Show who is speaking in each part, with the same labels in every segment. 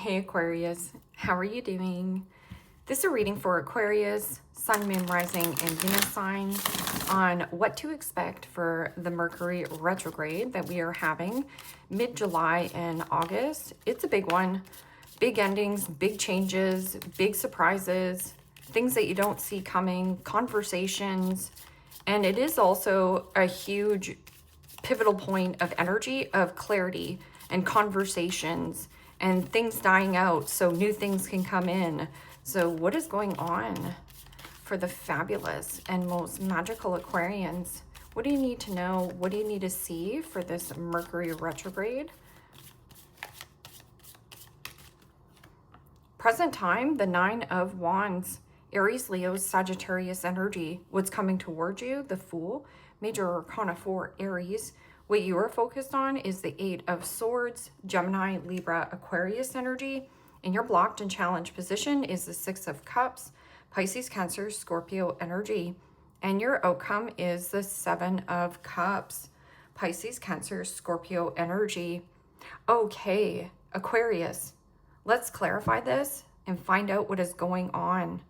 Speaker 1: Hey Aquarius, how are you doing? This is a reading for Aquarius, Sun, Moon, Rising, and Venus sign on what to expect for the Mercury retrograde that we are having mid-July and August. It's a big one. Big endings, big changes, big surprises, things that you don't see coming, conversations, and it is also a huge pivotal point of energy, of clarity and conversations and things dying out so new things can come in. So what is going on for the fabulous and most magical Aquarians? What do you need to know? What do you need to see for this Mercury retrograde? Present time, the Nine of Wands, Aries, Leo, Sagittarius energy. What's coming towards you? The Fool. Major Arcana for Aries. What you are focused on is the Eight of Swords, Gemini, Libra, Aquarius energy. In your blocked and challenged position is the Six of Cups, Pisces, Cancer, Scorpio energy. And your outcome is the Seven of Cups, Pisces, Cancer, Scorpio energy. Okay, Aquarius, let's clarify this and find out what is going on.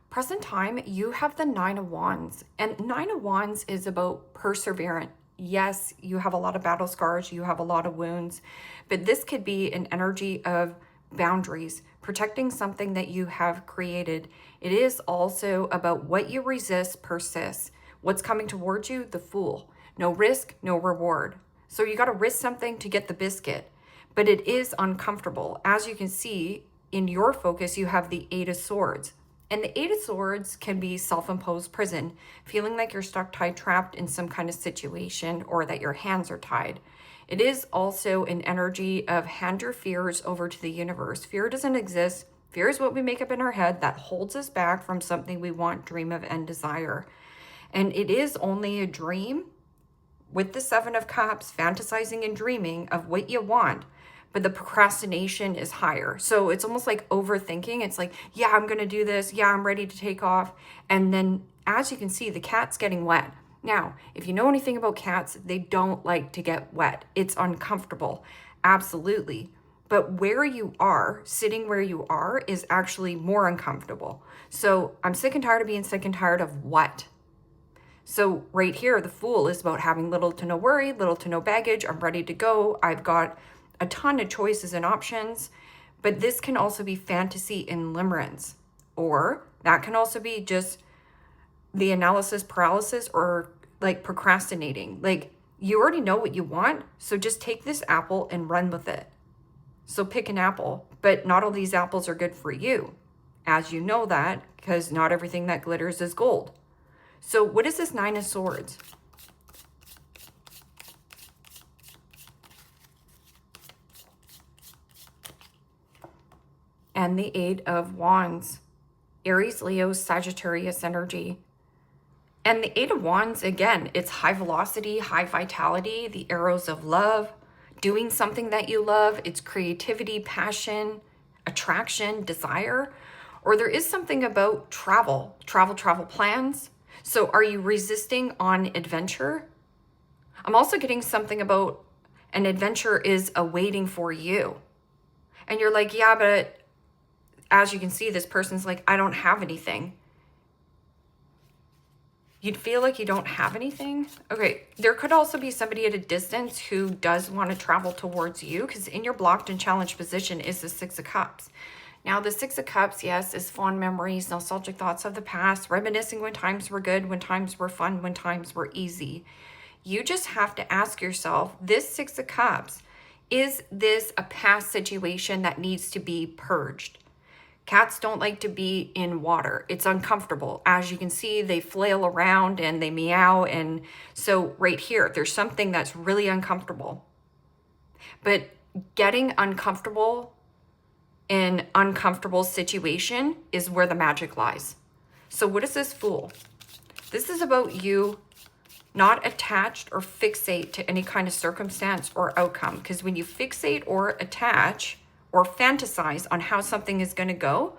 Speaker 1: Present time, you have the Nine of Wands, and Nine of Wands is about perseverance. Yes, you have a lot of battle scars, you have a lot of wounds, but this could be an energy of boundaries, protecting something that you have created. It is also about what you resist persists. What's coming towards you? The Fool. No risk, no reward. So you got to risk something to get the biscuit, but it is uncomfortable. As you can see, in your focus, you have the Eight of Swords. And the Eight of Swords can be self-imposed prison, feeling like you're stuck, tied, trapped in some kind of situation, or that your hands are tied. It is also an energy of hand your fears over to the universe. Fear doesn't exist. Fear is what we make up in our head that holds us back from something we want, dream of, and desire. And it is only a dream with the Seven of Cups, fantasizing and dreaming of what you want. But the procrastination is higher. So it's almost like overthinking. It's like, yeah, I'm going to do this. Yeah, I'm ready to take off. And then as you can see, the cat's getting wet. Now, if you know anything about cats, they don't like to get wet. It's uncomfortable. Absolutely. But where you are, sitting where you are, is actually more uncomfortable. So I'm sick and tired of being sick and tired of what? So right here, the Fool is about having little to no worry, little to no baggage. I'm ready to go. I've got a ton of choices and options, but this can also be fantasy and limerence, or that can also be just the analysis paralysis, or like procrastinating. Like, you already know what you want, so just take this apple and run with it. So pick an apple, but not all these apples are good for you, as you know that, because not everything that glitters is gold. So what is this Nine of Swords? And the Eight of Wands, Aries, Leo, Sagittarius energy. And the Eight of Wands, again, it's high velocity, high vitality, the arrows of love, doing something that you love. It's creativity, passion, attraction, desire. Or there is something about travel plans. So are you resisting on adventure? I'm also getting something about an adventure is awaiting for you. And you're like, yeah, but as you can see, this person's like, I don't have anything. You'd feel like you don't have anything? Okay, there could also be somebody at a distance who does want to travel towards you, because in your blocked and challenged position is the Six of Cups. Now, the Six of Cups, yes, is fond memories, nostalgic thoughts of the past, reminiscing when times were good, when times were fun, when times were easy. You just have to ask yourself, this Six of Cups, is this a past situation that needs to be purged? Cats don't like to be in water. It's uncomfortable. As you can see, they flail around and they meow. And so right here, there's something that's really uncomfortable. But getting uncomfortable in uncomfortable situation is where the magic lies. So what is this Fool? This is about you not attached or fixate to any kind of circumstance or outcome. Because when you fixate or attach or fantasize on how something is going to go,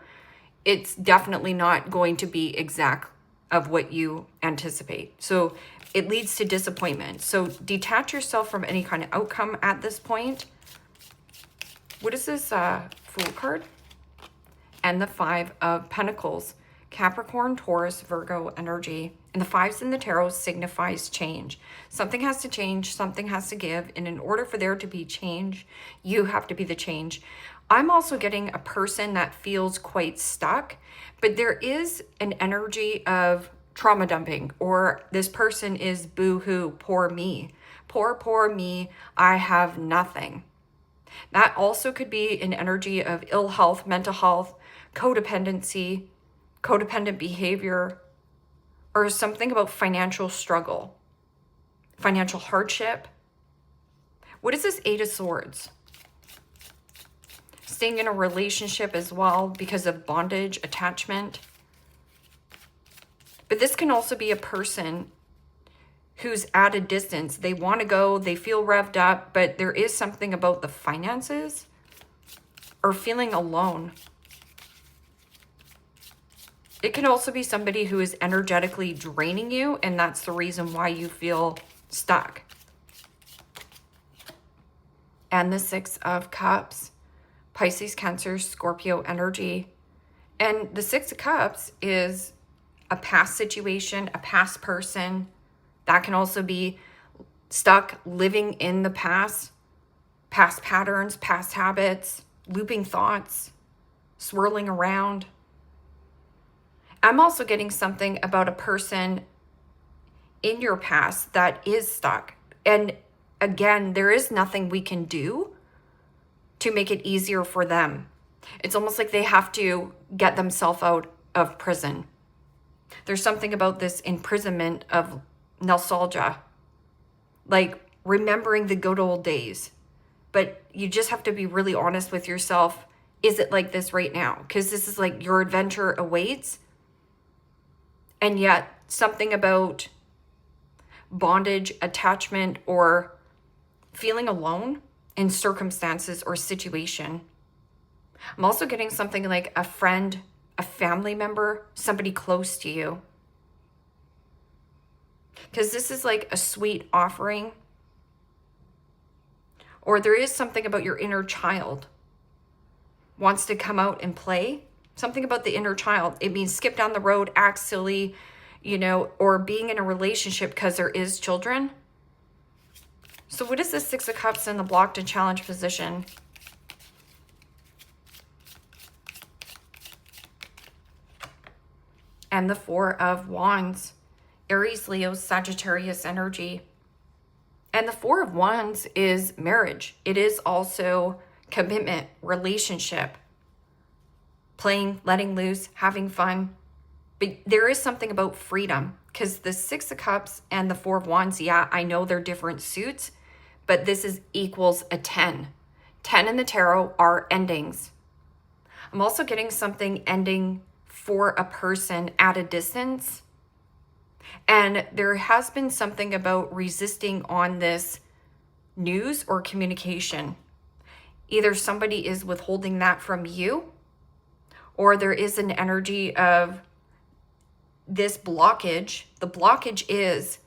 Speaker 1: it's definitely not going to be exact of what you anticipate. So it leads to disappointment. So detach yourself from any kind of outcome at this point. What is this Fool card? And the Five of Pentacles. Capricorn, Taurus, Virgo energy. And the fives in the tarot signifies change. Something has to change, something has to give. And in order for there to be change, you have to be the change. I'm also getting a person that feels quite stuck, but there is an energy of trauma dumping, or this person is boo-hoo, poor me. Poor me, I have nothing. That also could be an energy of ill health, mental health, codependency, codependent behavior, or something about financial struggle, financial hardship. What is this Eight of Swords? Staying in a relationship as well because of bondage, attachment. But this can also be a person who's at a distance. They want to go, they feel revved up, but there is something about the finances or feeling alone. It can also be somebody who is energetically draining you, and that's the reason why you feel stuck. And the Six of Cups, Pisces, Cancer, Scorpio energy. And the Six of Cups is a past situation, a past person. That can also be stuck living in the past patterns, past habits, looping thoughts, swirling around. I'm also getting something about a person in your past that is stuck. And again, there is nothing we can do to make it easier for them. It's almost like they have to get themselves out of prison. There's something about this imprisonment of nostalgia, like remembering the good old days. But you just have to be really honest with yourself. Is it like this right now? Because this is like your adventure awaits. And yet something about bondage, attachment, or feeling alone in circumstances or situation. I'm also getting something like a friend, a family member, somebody close to you. Because this is like a sweet offering. Or there is something about your inner child wants to come out and play. Something about the inner child. It means skip down the road, act silly, or being in a relationship because there is children. So what is the Six of Cups in the blocked and challenged position? And the Four of Wands. Aries, Leo, Sagittarius energy. And the Four of Wands is marriage. It is also commitment, relationship, playing, letting loose, having fun. But there is something about freedom, because the Six of Cups and the Four of Wands, yeah, I know they're different suits, but this is equals a 10. 10 in the tarot are endings. I'm also getting something ending for a person at a distance. And there has been something about resisting on this news or communication. Either somebody is withholding that from you, or there is an energy of this blockage. The blockage is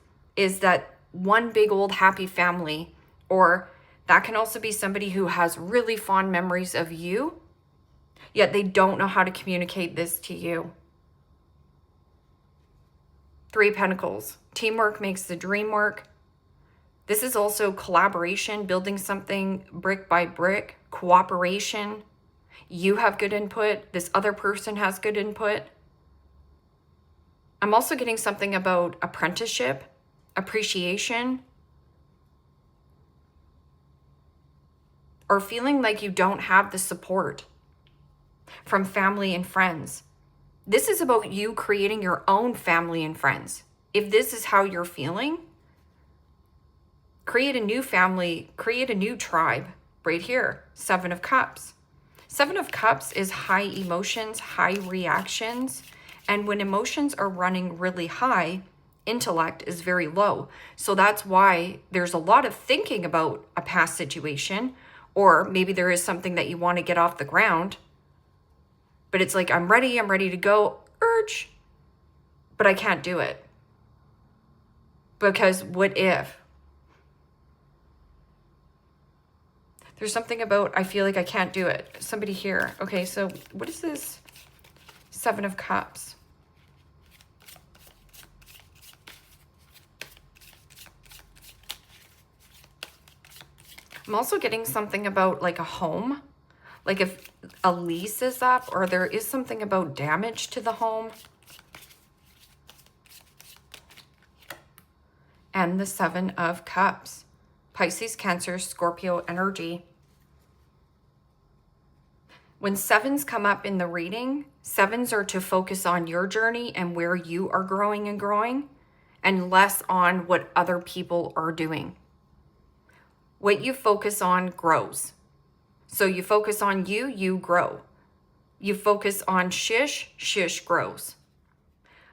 Speaker 1: that one big old happy family, or that can also be somebody who has really fond memories of you, yet they don't know how to communicate this to you. Three of Pentacles. Teamwork makes the dream work. This is also collaboration, building something brick by brick, cooperation. You have good input. This other person has good input. I'm also getting something about apprenticeship, appreciation, or feeling like you don't have the support from family and friends. This is about you creating your own family and friends. If this is how you're feeling, create a new family, create a new tribe right here. Seven of Cups. Seven of Cups is high emotions, high reactions. And when emotions are running really high, intellect is very low. So that's why there's a lot of thinking about a past situation, or maybe there is something that you want to get off the ground. But it's like, I'm ready to go, urge, but I can't do it. Because what if? There's something about, I feel like I can't do it. Somebody here. Okay, so what is this? 7 of Cups. I'm also getting something about like a home. Like if a lease is up, or there is something about damage to the home. And the 7 of Cups. Pisces, Cancer, Scorpio energy. When 7s come up in the reading, 7s are to focus on your journey and where you are growing and growing, and less on what other people are doing. What you focus on grows. So you focus on you, you grow. You focus on shish, shish grows.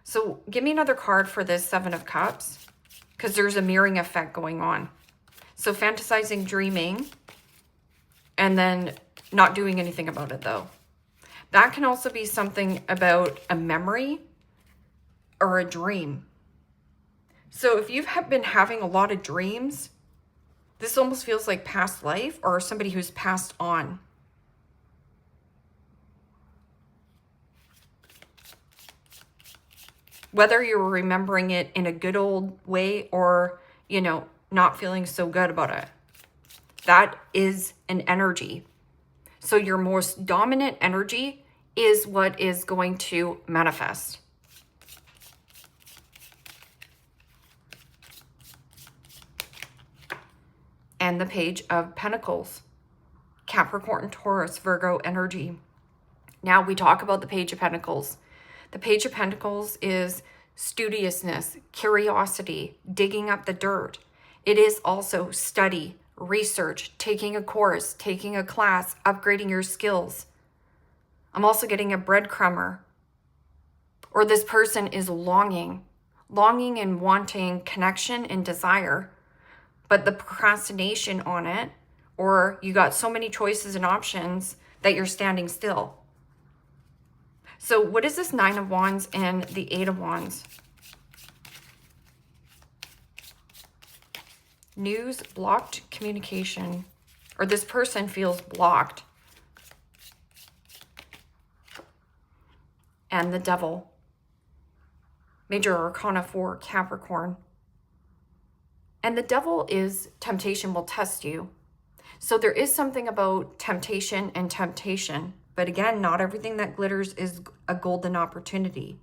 Speaker 1: So give me another card for this 7 of Cups, because there's a mirroring effect going on. So fantasizing, dreaming, and then not doing anything about it though. That can also be something about a memory or a dream. So if you've been having a lot of dreams, this almost feels like past life or somebody who's passed on. Whether you're remembering it in a good old way or, you know, not feeling so good about it. That is an energy. So your most dominant energy is what is going to manifest. And the Page of Pentacles. Capricorn, Taurus, Virgo energy. Now we talk about the Page of Pentacles. The Page of Pentacles is studiousness, curiosity, digging up the dirt. It is also study, research, taking a course, taking a class, upgrading your skills. I'm also getting a breadcrumber. Or this person is longing and wanting connection and desire, but the procrastination on it, or you got so many choices and options that you're standing still. So what is this 9 of Wands and the 8 of Wands? News, blocked communication, or this person feels blocked. And the Devil. Major Arcana 4, Capricorn. And the Devil is temptation will test you. So there is something about temptation and temptation. But again, not everything that glitters is a golden opportunity.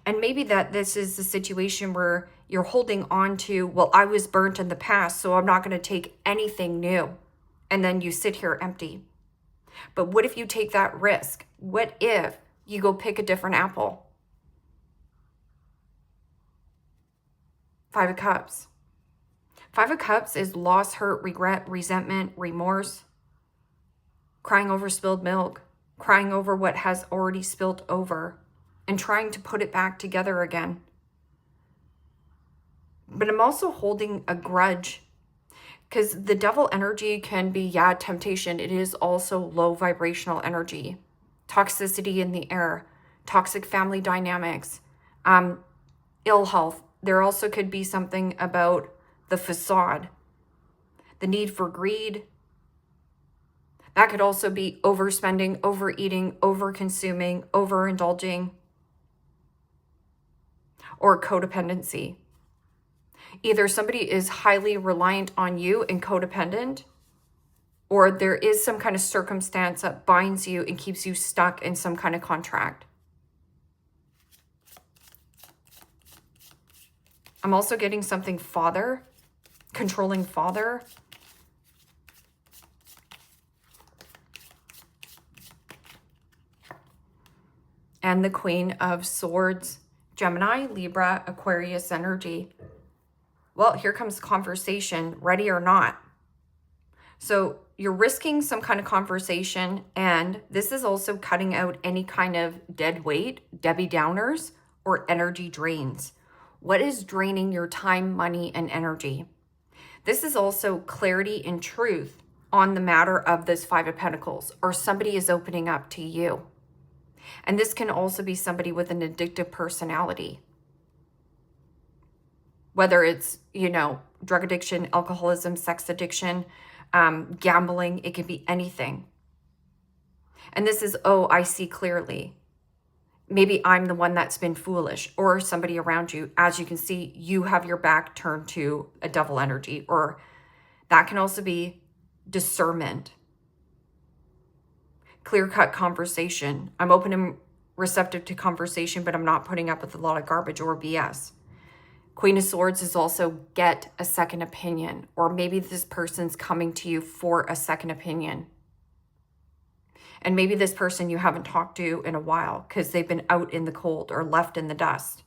Speaker 1: And maybe that this is the situation where you're holding on to, well, I was burnt in the past, so I'm not going to take anything new. And then you sit here empty. But what if you take that risk? What if you go pick a different apple? 5 of Cups. 5 of Cups is loss, hurt, regret, resentment, remorse. Crying over spilled milk. Crying over what has already spilled over. And trying to put it back together again. But I'm also holding a grudge. Because the Devil energy can be, yeah, temptation. It is also low vibrational energy. Toxicity in the air. Toxic family dynamics. Ill health. There also could be something about the facade. The need for greed. That could also be overspending, overeating, overconsuming, overindulging. Or codependency. Either somebody is highly reliant on you and codependent, or there is some kind of circumstance that binds you and keeps you stuck in some kind of contract. I'm also getting something father, controlling father. And the Queen of Swords. Gemini, Libra, Aquarius energy. Well, here comes conversation, ready or not. So you're risking some kind of conversation, and this is also cutting out any kind of dead weight, Debbie Downers, or energy drains. What is draining your time, money, and energy? This is also clarity and truth on the matter of this 5 of Pentacles, or somebody is opening up to you. And this can also be somebody with an addictive personality. Whether it's, you know, drug addiction, alcoholism, sex addiction, gambling. It could be anything. And this is, oh, I see clearly. Maybe I'm the one that's been foolish, or somebody around you. As you can see, you have your back turned to a devil energy, or that can also be discernment. Clear-cut conversation. I'm open and receptive to conversation, but I'm not putting up with a lot of garbage or BS. Queen of Swords is also get a second opinion, or maybe this person's coming to you for a second opinion. And maybe this person you haven't talked to in a while because they've been out in the cold or left in the dust.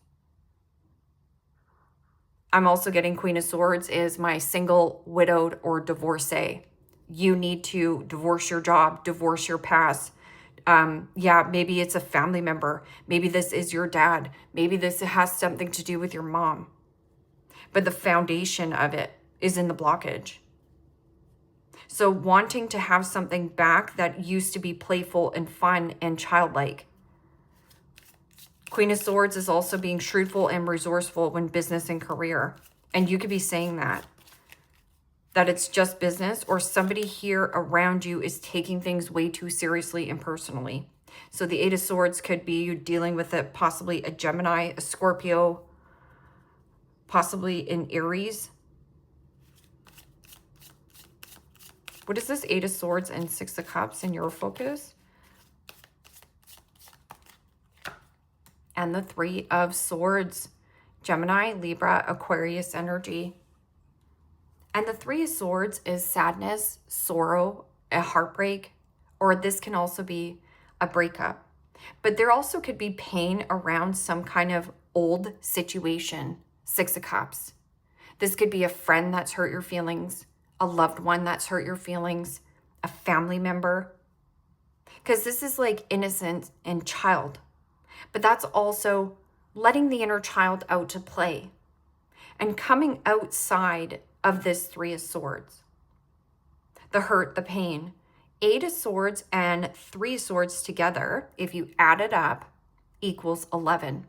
Speaker 1: I'm also getting Queen of Swords is my single, widowed, or divorcee. You need to divorce your job, divorce your past. Yeah, maybe it's a family member. Maybe this is your dad. Maybe this has something to do with your mom. But the foundation of it is in the blockage. So wanting to have something back that used to be playful and fun and childlike. Queen of Swords is also being shrewdful and resourceful when business and career. And you could be saying that it's just business, or somebody here around you is taking things way too seriously and personally. So the Eight of Swords could be you dealing with possibly a Gemini, a Scorpio, possibly an Aries. What is this Eight of Swords and Six of Cups in your focus? And the Three of Swords, Gemini, Libra, Aquarius energy. And the Three of Swords is sadness, sorrow, a heartbreak, or this can also be a breakup. But there also could be pain around some kind of old situation, Six of Cups. This could be a friend that's hurt your feelings, a loved one that's hurt your feelings, a family member. Because this is like innocent and child. But that's also letting the inner child out to play and coming outside of this Three of Swords. The hurt, the pain. Eight of Swords and Three of Swords together, if you add it up, equals 11.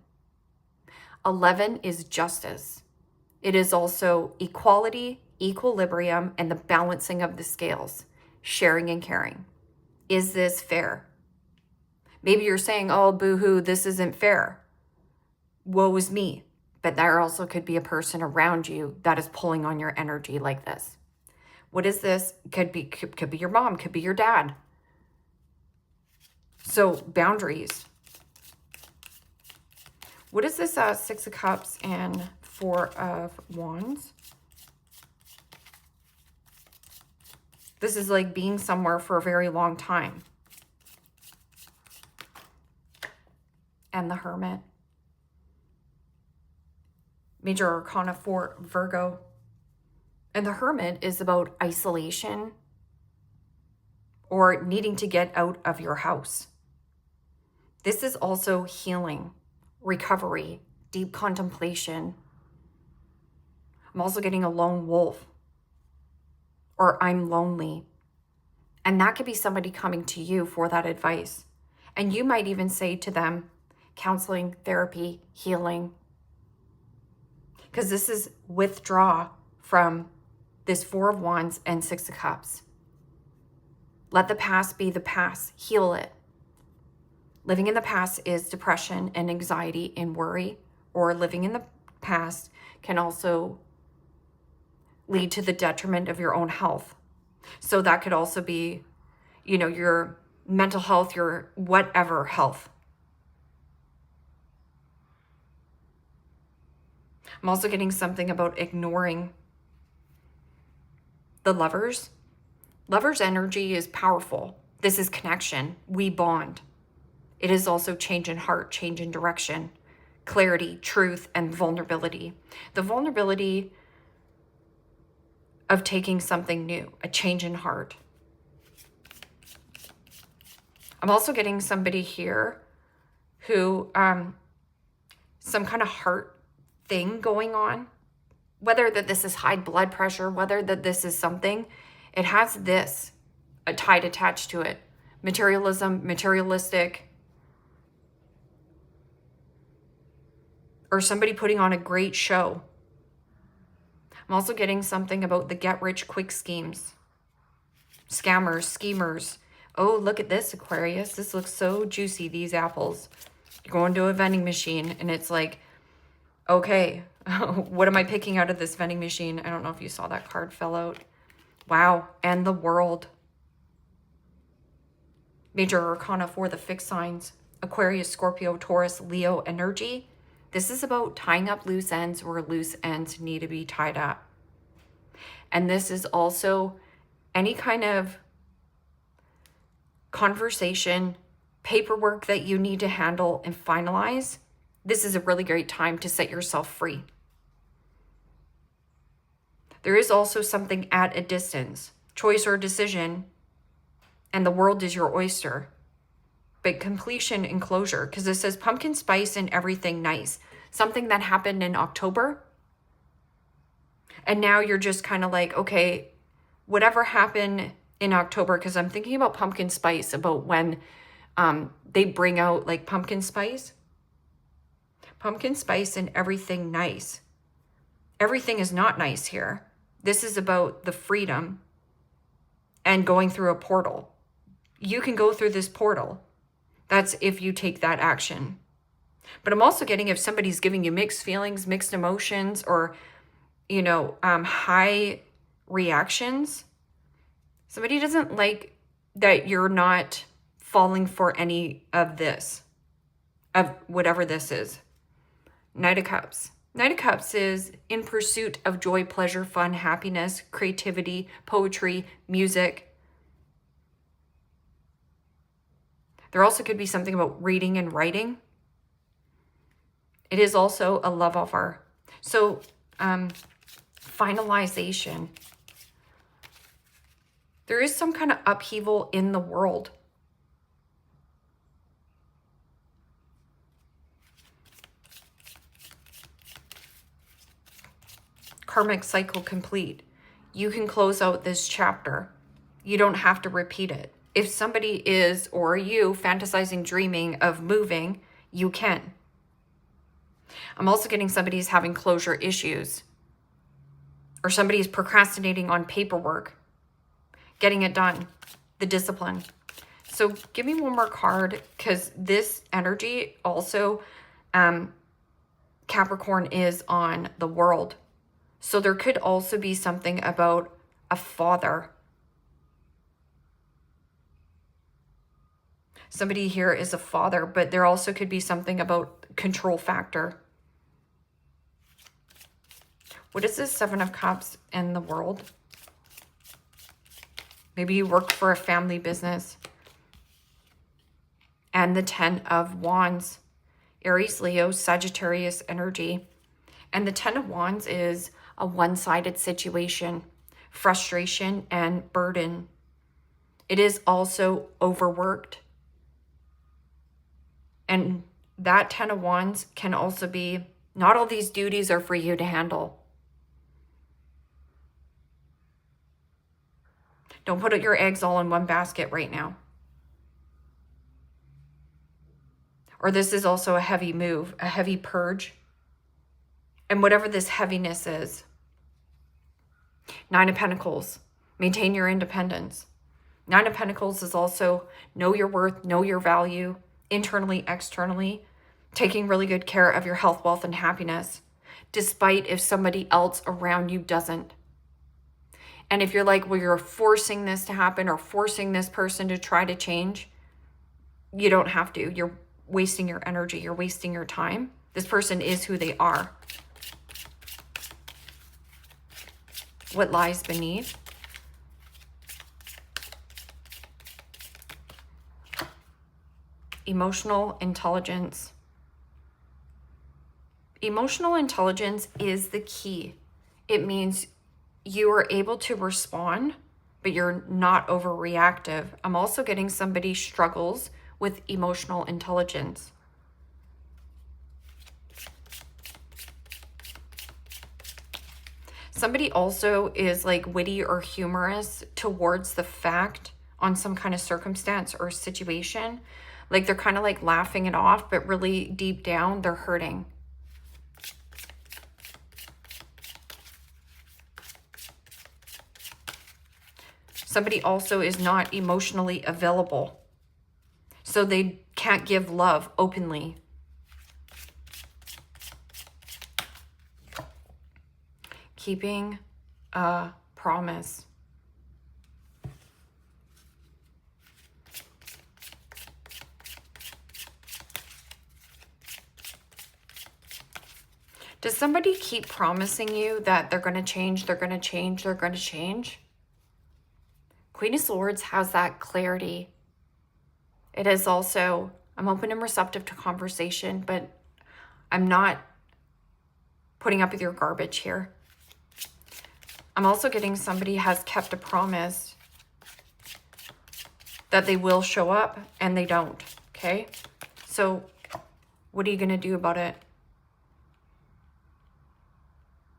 Speaker 1: 11 is justice. It is also equality, equilibrium, and the balancing of the scales, sharing and caring. Is this fair? Maybe you're saying, oh, boo-hoo, this isn't fair. Woe is me. But there also could be a person around you that is pulling on your energy like this. What is this? Could be your mom, could be your dad. So boundaries. What is this Six of Cups and Four of Wands? This is like being somewhere for a very long time. And the Hermit. Major Arcana for Virgo. And the Hermit is about isolation or needing to get out of your house. This is also healing, recovery, deep contemplation. I'm also getting a lone wolf, or I'm lonely. And that could be somebody coming to you for that advice. And you might even say to them, counseling, therapy, healing. Because this is withdraw from this Four of Wands and Six of Cups. Let the past be the past. Heal it. Living in the past is depression and anxiety and worry, or living in the past can also lead to the detriment of your own health. So that could also be, your mental health, your whatever health. I'm also getting something about ignoring the Lovers. Lovers energy is powerful. This is connection. We bond. It is also change in heart, change in direction, clarity, truth, and vulnerability. The vulnerability of taking something new, a change in heart. I'm also getting somebody here who, some kind of heart thing going on, whether that this is high blood pressure, whether that this is something, it has this, a tide attached to it. Materialism, materialistic, or somebody putting on a great show. I'm also getting something about the get-rich-quick schemes. Scammers, schemers. Oh, look at this, Aquarius. This looks so juicy, these apples. You're going to a vending machine and it's like, okay, what am I picking out of this vending machine? I don't know if you saw that card fell out. Wow, and the World. Major Arcana for the fixed signs. Aquarius, Scorpio, Taurus, Leo energy. This is about tying up loose ends where loose ends need to be tied up. And this is also any kind of conversation, paperwork that you need to handle and finalize. This is a really great time to set yourself free. There is also something at a distance, choice or decision, and the world is your oyster. But completion and closure, because this says pumpkin spice and everything nice. Something that happened in October. And now you're just kind of like, okay, whatever happened in October, because I'm thinking about pumpkin spice, about when they bring out like pumpkin spice. Pumpkin spice and everything nice. Everything is not nice here. This is about the freedom and going through a portal. You can go through this portal. That's if you take that action. But I'm also getting if somebody's giving you mixed feelings, mixed emotions, or, you know, high reactions. Somebody doesn't like that you're not falling for any of this, of whatever this is. Knight of Cups. Knight of Cups is in pursuit of joy, pleasure, fun, happiness, creativity, poetry, music. There also could be something about reading and writing. It is also a love offer. So, finalization. There is some kind of upheaval in the world. Karmic cycle complete. You can close out this chapter. You don't have to repeat it. If somebody is, or you, fantasizing, dreaming of moving, you can. I'm also getting somebody's having closure issues. Or somebody's procrastinating on paperwork. Getting it done. The discipline. So give me one more card, because this energy also, Capricorn is on the World. So there could also be something about a father. Somebody here is a father, but there also could be something about control factor. What is this Seven of Cups in the World? Maybe you work for a family business. And the Ten of Wands. Aries, Leo, Sagittarius energy. And the Ten of Wands is a one-sided situation, frustration and burden. It is also overworked. And that Ten of Wands can also be, not all these duties are for you to handle. Don't put your eggs all in one basket right now. Or this is also a heavy move, a heavy purge. And whatever this heaviness is. Nine of Pentacles. Maintain your independence. Nine of Pentacles is also know your worth, know your value, internally, externally. Taking really good care of your health, wealth, and happiness. Despite if somebody else around you doesn't. And if you're like, well, you're forcing this to happen or forcing this person to try to change, you don't have to. You're wasting your energy. You're wasting your time. This person is who they are. What lies beneath? Emotional intelligence. Emotional intelligence is the key. It means you are able to respond, but you're not overreactive. I'm also getting somebody struggles with emotional intelligence. Somebody also is like witty or humorous towards the fact on some kind of circumstance or situation. Like they're kind of like laughing it off, but really deep down they're hurting. Somebody also is not emotionally available, so they can't give love openly. Keeping a promise. Does somebody keep promising you that they're going to change, they're going to change, they're going to change? Queen of Swords has that clarity. It is also, I'm open and receptive to conversation, but I'm not putting up with your garbage here. I'm also getting somebody has kept a promise that they will show up and they don't, okay? So what are you going to do about it?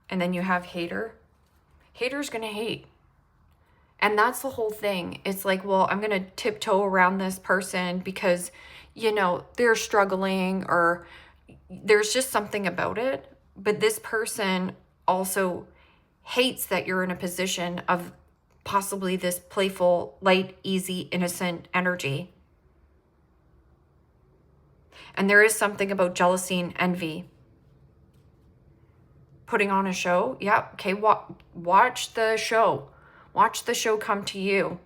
Speaker 1: And then you have hater. Hater's going to hate. And that's the whole thing. It's like, well, I'm going to tiptoe around this person because, you know, they're struggling or there's just something about it. But this person also hates that you're in a position of possibly this playful, light, easy, innocent energy. And there is something about jealousy and envy. Putting on a show, yeah, okay, watch the show. Watch the show come to you.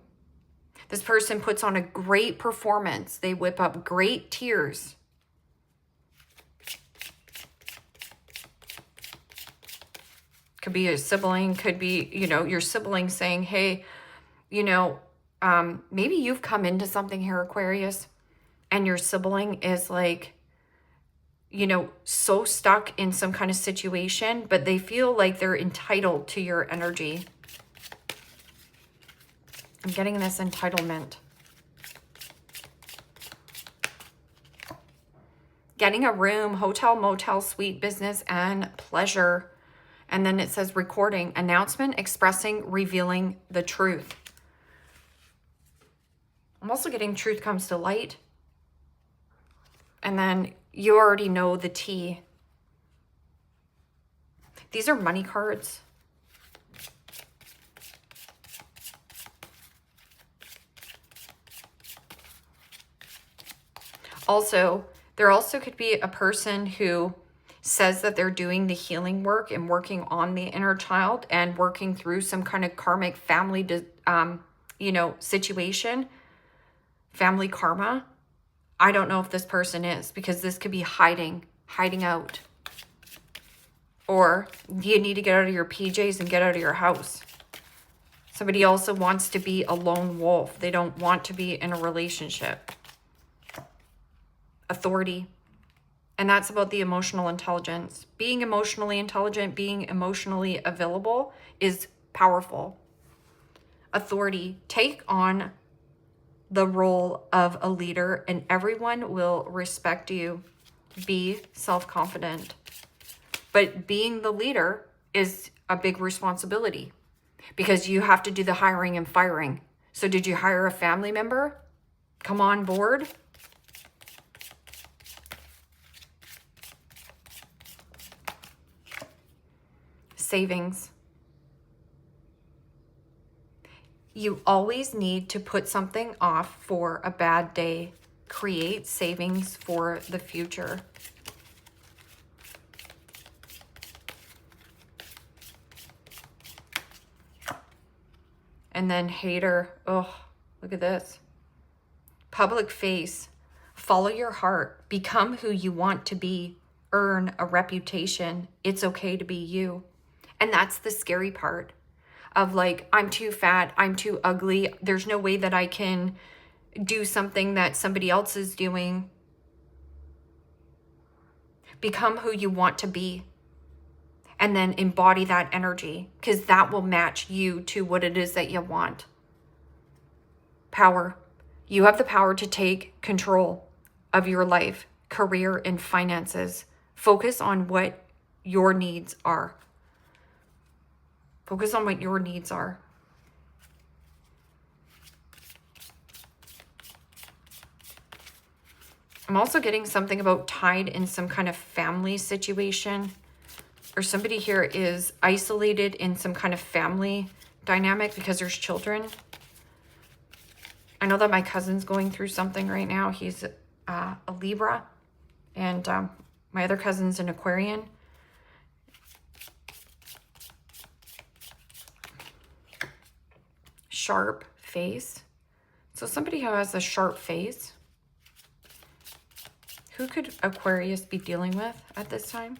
Speaker 1: This person puts on a great performance. They whip up great tears. Could be a sibling, could be, you know, your sibling saying, hey, you know, maybe you've come into something here, Aquarius, and your sibling is like, you know, so stuck in some kind of situation, but they feel like they're entitled to your energy. I'm getting this entitlement. Getting a room, hotel, motel, suite, business, and pleasure. And then it says recording, announcement, expressing, revealing the truth. I'm also getting truth comes to light. And then you already know the tea. These are money cards. Also, there also could be a person who says that they're doing the healing work and working on the inner child and working through some kind of karmic family, you know, situation, family karma. I don't know if this person is, because this could be hiding out. Or you need to get out of your PJs and get out of your house. Somebody also wants to be a lone wolf. They don't want to be in a relationship. Authority. And that's about the emotional intelligence. Being emotionally intelligent, being emotionally available is powerful. Authority. Take on the role of a leader and everyone will respect you. Be self-confident. But being the leader is a big responsibility because you have to do the hiring and firing. So did you hire a family member? Come on board. Savings. You always need to put something off for a bad day. Create savings for the future. And then hater. Oh, look at this. Public face. Follow your heart. Become who you want to be. Earn a reputation. It's okay to be you. And that's the scary part of like, I'm too fat, I'm too ugly. There's no way that I can do something that somebody else is doing. Become who you want to be. And then embody that energy, because that will match you to what it is that you want. Power. You have the power to take control of your life, career, and finances. Focus on what your needs are. Focus on what your needs are. I'm also getting something about tied in some kind of family situation. Or somebody here is isolated in some kind of family dynamic because there's children. I know that my cousin's going through something right now. He's a Libra, and my other cousin's an Aquarian. Sharp face. So somebody who has a sharp face, who could Aquarius be dealing with at this time?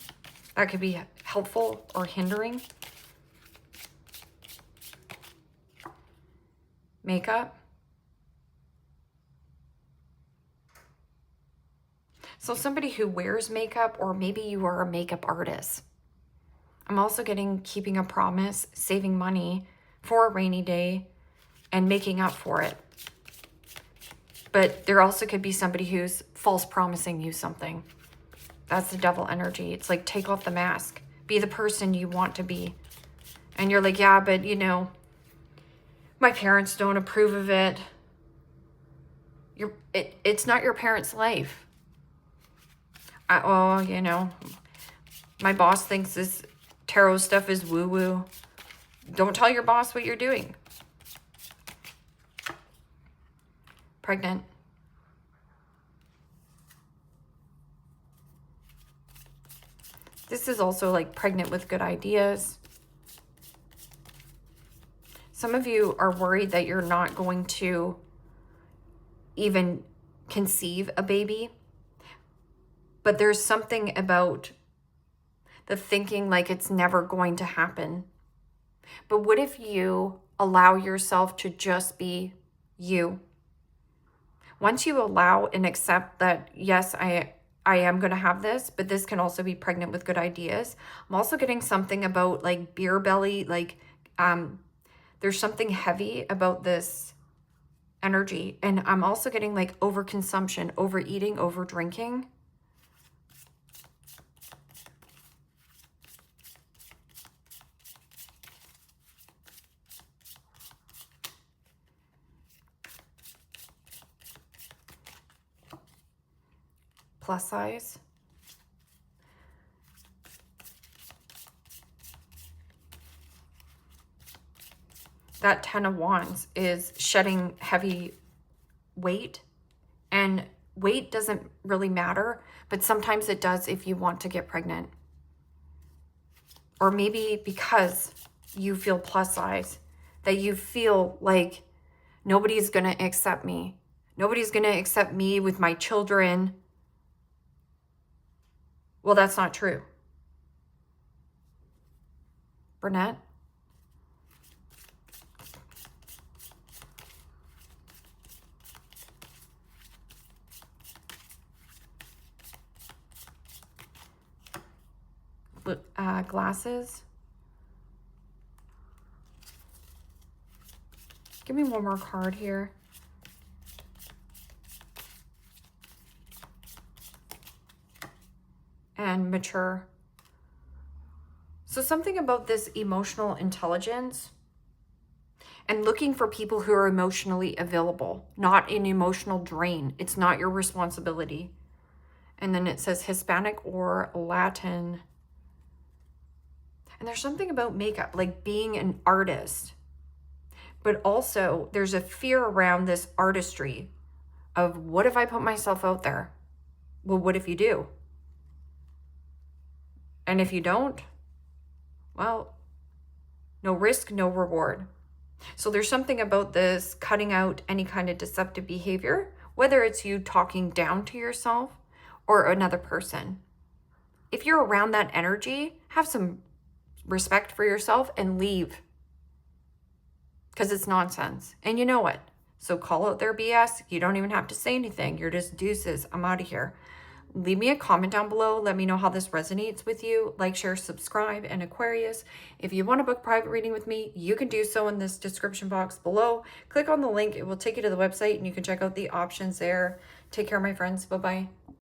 Speaker 1: That could be helpful or hindering. Makeup. So somebody who wears makeup, or maybe you are a makeup artist. I'm also getting keeping a promise, saving money for a rainy day, and making up for it. But there also could be somebody who's false promising you something. That's the devil energy. It's like, take off the mask. Be the person you want to be. And you're like, yeah, but you know, my parents don't approve of it. It's not your parents' life. You know, my boss thinks this tarot stuff is woo-woo. Don't tell your boss what you're doing. Pregnant. This is also like pregnant with good ideas. Some of you are worried that you're not going to even conceive a baby. But there's something about the thinking like it's never going to happen. But what if you allow yourself to just be you? Once you allow and accept that, yes, I am going to have this, but this can also be pregnant with good ideas. I'm also getting something about like beer belly, like there's something heavy about this energy. And I'm also getting like overconsumption, overeating, over drinking. Plus size. That 10 of Wands is shedding heavy weight, and weight doesn't really matter, but sometimes it does if you want to get pregnant. Or maybe because you feel plus size, that you feel like nobody's going to accept me. Nobody's going to accept me with my children. Well, that's not true. Brunette. Glasses. Give me one more card here. And mature. So something about this emotional intelligence and looking for people who are emotionally available, not an emotional drain. It's not your responsibility. And then it says Hispanic or Latin. And there's something about makeup, like being an artist. But also there's a fear around this artistry of, what if I put myself out there? Well, what if you do? And if you don't, well, no risk, no reward. So there's something about this cutting out any kind of deceptive behavior, whether it's you talking down to yourself or another person. If you're around that energy, have some respect for yourself and leave. Because it's nonsense. And you know what? So call out their BS. You don't even have to say anything. You're just deuces. I'm out of here. Leave me a comment down below. Let me know how this resonates with you. Like, share, subscribe, and Aquarius. If you want to book private reading with me, you can do so in this description box below. Click on the link. It will take you to the website and you can check out the options there. Take care, my friends. Bye-bye.